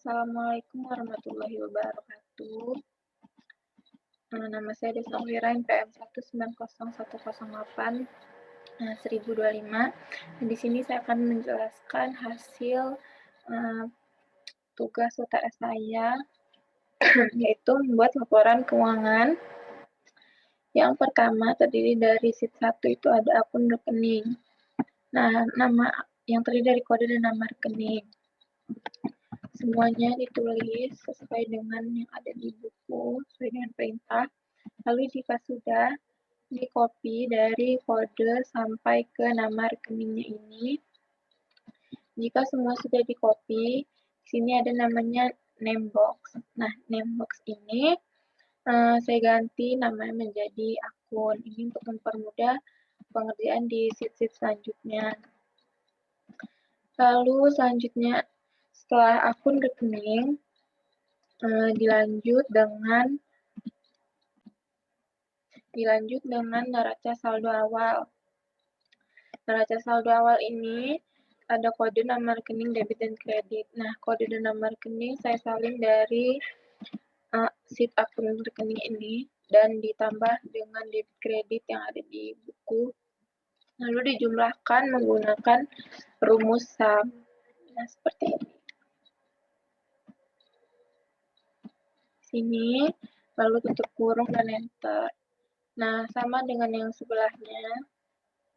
Assalamualaikum warahmatullahi wabarakatuh. Nama saya Desa Wira, NPM 1901108 1025. Di sini saya akan menjelaskan hasil tugas UTS saya, yaitu membuat laporan keuangan. Yang pertama terdiri dari sheet 1 itu ada akun rekening. Nah, nama yang terdiri dari kode dan nama rekening. Semuanya ditulis sesuai dengan yang ada di buku, sesuai dengan perintah. Lalu jika sudah, di-copy dari kode sampai ke nama rekeningnya ini. Jika semua sudah di-copy, di sini ada namanya name box. Nah, name box ini saya ganti namanya menjadi akun. Ini untuk mempermudah pengerjaan di sheet-sheet selanjutnya. Lalu selanjutnya, setelah akun rekening, dilanjut dengan neraca saldo awal. Neraca saldo awal ini ada kode nama rekening debit dan kredit. Nah, kode dan nama rekening saya salin dari sheet akun rekening ini dan ditambah dengan debit kredit yang ada di buku. Lalu dijumlahkan menggunakan rumus SUM. Nah, seperti ini. Sini, lalu tutup kurung dan enter. Nah, sama dengan yang sebelahnya,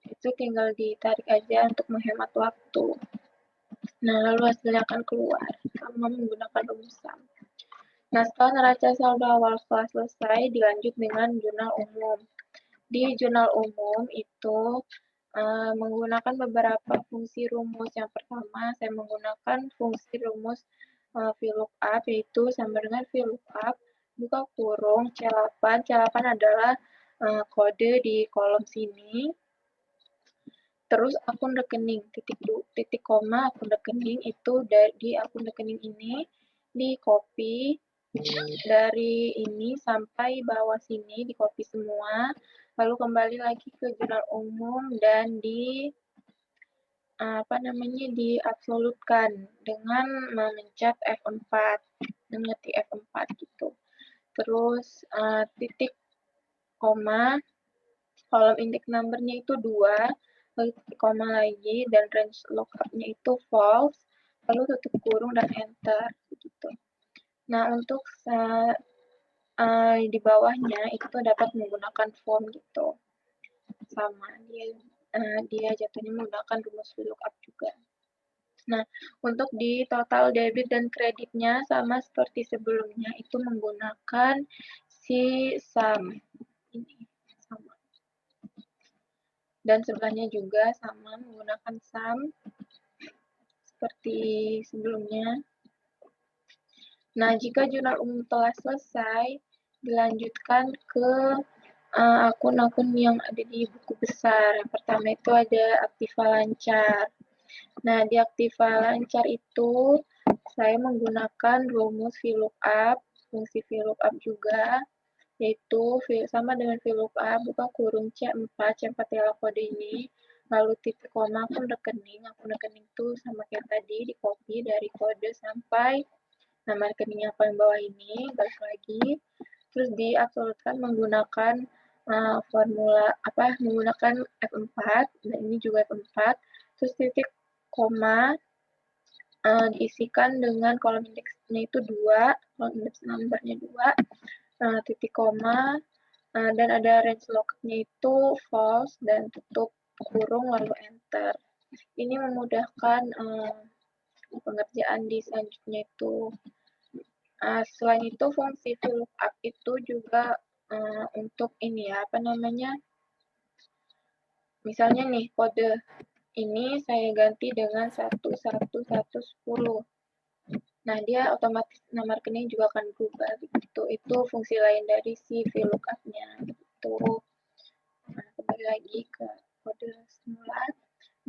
itu tinggal ditarik aja untuk menghemat waktu. Nah, lalu hasilnya akan keluar sama menggunakan rumus SUM. Nah, setelah neraca saldo awal setelah selesai, dilanjut dengan jurnal umum. Di jurnal umum itu menggunakan beberapa fungsi rumus. Yang pertama, saya menggunakan fungsi rumus VLOOKUP, yaitu sama dengan VLOOKUP, buka kurung, C8. C8 adalah kode di kolom sini. Terus akun rekening, titik koma akun rekening itu di akun rekening ini di copy dari ini sampai bawah sini, di copy semua, lalu kembali lagi ke jurnal umum dan diabsolutkan dengan memencet F4, mengetik F4 gitu. Terus titik koma, kolom index number-nya itu 2, lalu titik koma lagi, dan range lookup-nya itu false, lalu tutup kurung dan enter, gitu. Nah, untuk di bawahnya itu dapat menggunakan form gitu. Sama, dia jatuhnya menggunakan rumus VLOOKUP juga. Nah, untuk di total debit dan kreditnya sama seperti sebelumnya, itu menggunakan si SUM. Ini, sama. Dan sebelahnya juga sama menggunakan SUM seperti sebelumnya. Nah, jika jurnal umum telah selesai, dilanjutkan ke akun-akun yang ada di buku besar. Yang pertama itu ada Aktiva Lancar. Nah, di Aktiva Lancar itu saya menggunakan rumus VLOOKUP, fungsi VLOOKUP juga, yaitu sama dengan VLOOKUP, buka kurung C4 adalah kode ini, lalu titik koma akun rekening itu sama kayak tadi, di copy dari kode sampai nama rekening yang paling bawah ini, balik lagi, terus diabsolutkan menggunakan menggunakan F4, dan ini juga F4, terus titik koma diisikan dengan kolom indeksnya itu 2, kolom indeks number-nya 2, titik koma, dan ada range lookup-nya itu false, dan tutup kurung lalu enter. Ini memudahkan pengerjaan di selanjutnya itu. Selain itu, fungsi VLOOKUP itu juga untuk ini ya, misalnya nih, kode ini saya ganti dengan 11110. Nah, dia otomatis nama rekening juga akan berubah begitu. Itu fungsi lain dari si VLOOKUP-nya gitu. Nah, kembali lagi ke kode semula.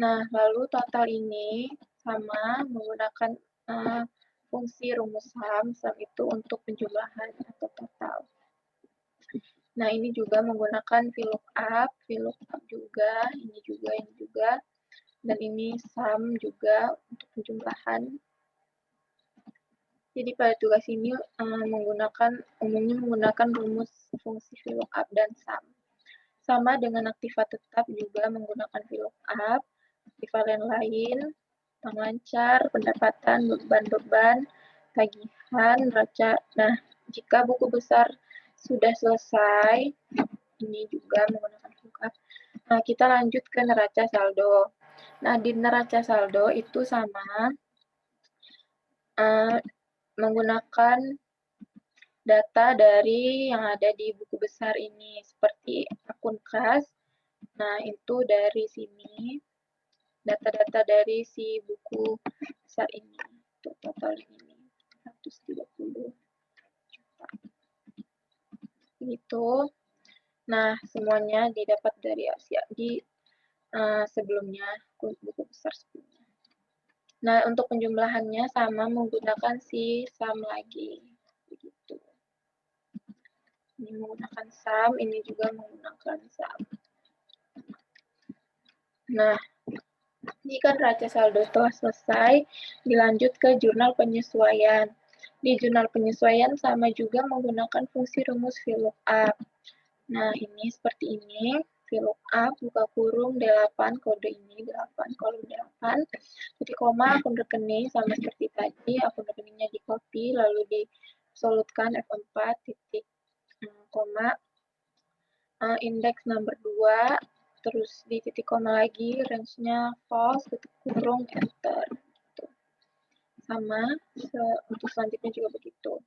Nah, lalu total ini sama menggunakan fungsi rumus SUM itu untuk penjumlahan atau total. Nah, ini juga menggunakan VLOOKUP juga, ini juga, dan ini SUM juga untuk penjumlahan. Jadi pada tugas ini umumnya menggunakan rumus fungsi VLOOKUP dan SUM. Sama dengan aktiva tetap juga menggunakan VLOOKUP, ekivalen lain, utang lancar, pendapatan, beban-beban, tagihan, neraca. Nah, jika buku besar sudah selesai, ini juga menggunakan VLOOKUP. Nah, kita lanjut ke neraca saldo. Nah, di neraca saldo itu sama menggunakan data dari yang ada di buku besar ini, seperti akun kas. Nah, itu dari sini, data-data dari si buku besar ini. Untuk total ini, 130 juta. Gitu. Nah, semuanya didapat dari Asia di sebelumnya, buku besar sebelumnya. Nah, untuk penjumlahannya sama menggunakan si SUM lagi. Begitu. Ini menggunakan SUM, ini juga menggunakan SUM. Nah, jika neraca saldo telah selesai, dilanjut ke jurnal penyesuaian. Di jurnal penyesuaian sama juga menggunakan fungsi rumus VLOOKUP. Nah, ini seperti ini. VLOOKUP, buka kurung, D8, kode ini, 8, kolom 8, titik koma, akun rekening, sama seperti tadi, akun rekeningnya di copy, lalu disolutkan F4, titik, koma, indeks number 2, terus di titik koma lagi, range-nya false, tutup kurung, enter. Gitu. Sama, untuk selanjutnya juga begitu.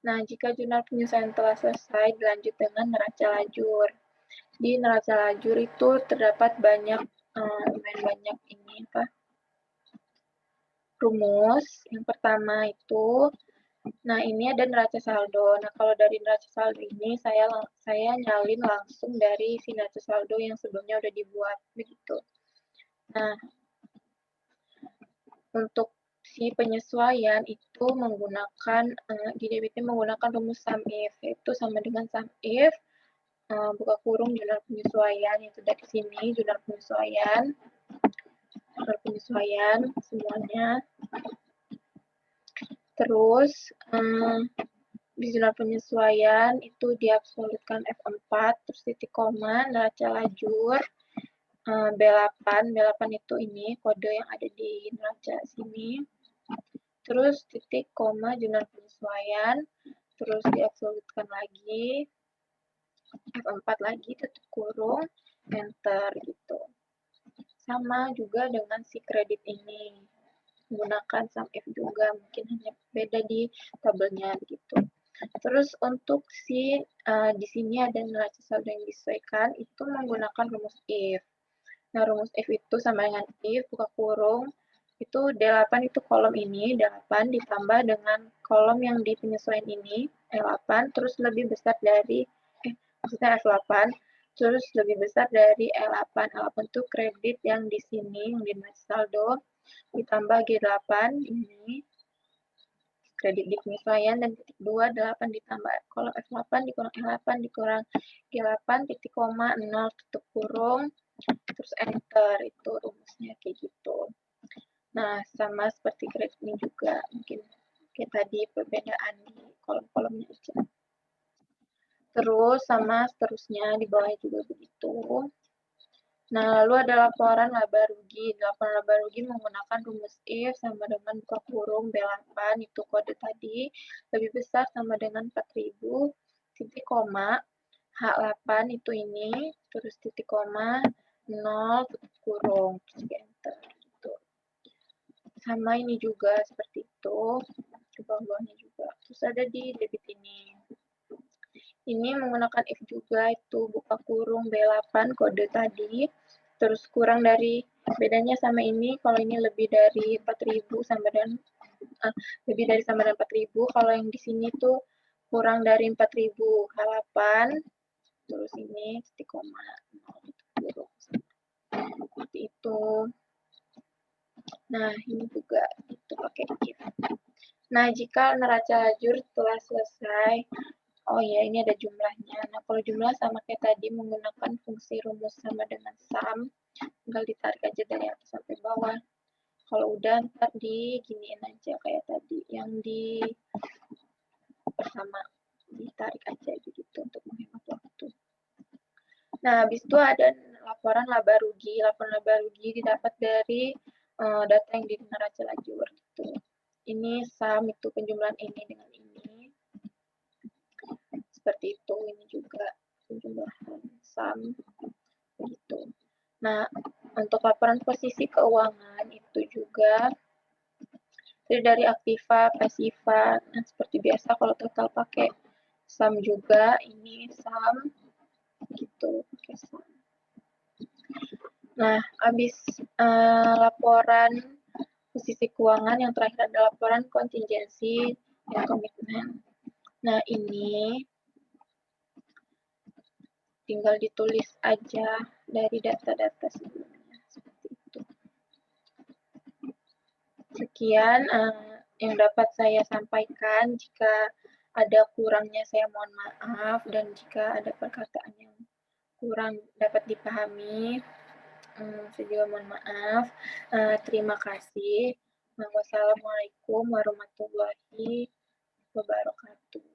Nah, jika jurnal penyesuaian telah selesai, dilanjut dengan neraca lajur. Di neraca lajur itu terdapat banyak, lumayan banyak ini rumus. Yang pertama itu, nah ini ada neraca saldo. Nah, kalau dari neraca saldo ini saya nyalin langsung dari si neraca saldo yang sebelumnya udah dibuat begitu. Nah, untuk si penyesuaian itu menggunakan di debitnya menggunakan rumus SUMIF, yaitu sama dengan SUMIF buka kurung jurnal penyesuaian, itu dari sini jurnal penyesuaian semuanya. Terus di jurnal penyesuaian itu diabsolutkan F4, terus titik koma, neraca lajur, B8 itu ini kode yang ada di neraca sini. Terus titik koma jurnal penyesuaian, terus diabsolutkan lagi, F4 lagi, tutup kurung, enter gitu. Sama juga dengan si kredit ini, menggunakan SUMIF juga, mungkin hanya beda di tabelnya begitu. Terus untuk si di sini ada neraca saldo yang disesuaikan itu menggunakan rumus if. Nah, rumus if itu sama dengan if buka kurung itu D8 itu kolom ini, D8 ditambah dengan kolom yang di penyesuaian ini, E8 terus lebih besar dari maksudnya F8 terus lebih besar dari E8. E8 itu kredit yang di sini yang di neraca saldo ditambah G8 ini kredit di penyesuaian dan titik 2, 8 ditambah kolom F8 dikurang E8 dikurang G8 titik koma 0 tutup kurung terus enter, itu rumusnya kayak gitu. Nah, sama seperti kredit ini juga mungkin kayak tadi perbedaan di kolom-kolomnya aja. Terus sama seterusnya di bawahnya juga begitu. Nah, lalu ada laporan laba rugi. Laporan laba rugi menggunakan rumus if sama dengan buka kurung B8, itu kode tadi, lebih besar sama dengan 4.000, titik koma, H8 itu ini, terus titik koma, 0, tutup kurung, terus enter. Gitu. Sama ini juga seperti itu, ke bawah-bawahnya juga. Terus ada di debit ini. Ini menggunakan if juga, itu buka kurung B8 kode tadi, terus kurang dari, bedanya sama ini, kalau ini lebih dari 4.000 sama dengan, lebih dari sama dengan 4.000, kalau yang di sini tuh kurang dari 4.000, H8, terus ini titik koma, seperti itu. Nah, ini juga itu pakai if. Nah, jika neraca lajur telah selesai, oh ya, ini ada jumlahnya. Nah, kalau jumlah sama kayak tadi menggunakan fungsi rumus sama dengan SUM, tinggal ditarik aja dari atas sampai bawah. Kalau udah, ntar diginiin aja kayak tadi. Yang di bersama, ditarik aja gitu untuk menghemat waktu. Nah, habis itu ada laporan laba rugi. Laporan laba rugi didapat dari data yang di neraca lajur gitu. Ini sum itu penjumlahan ini dengan ini. Seperti itu, ini juga penjumlahan sum gitu. Nah, untuk laporan posisi keuangan itu juga dari aktiva, pasiva. Nah, seperti biasa kalau total pakai sum juga, ini sum gitu, pakai sum. Nah, habis laporan posisi keuangan, yang terakhir ada laporan kontingensi dan komitmen. Nah, ini tinggal ditulis aja dari data-data sebelumnya, seperti itu. Sekian yang dapat saya sampaikan. Jika ada kurangnya saya mohon maaf, dan jika ada perkataan yang kurang dapat dipahami, saya juga mohon maaf. Terima kasih. Wassalamualaikum warahmatullahi wabarakatuh.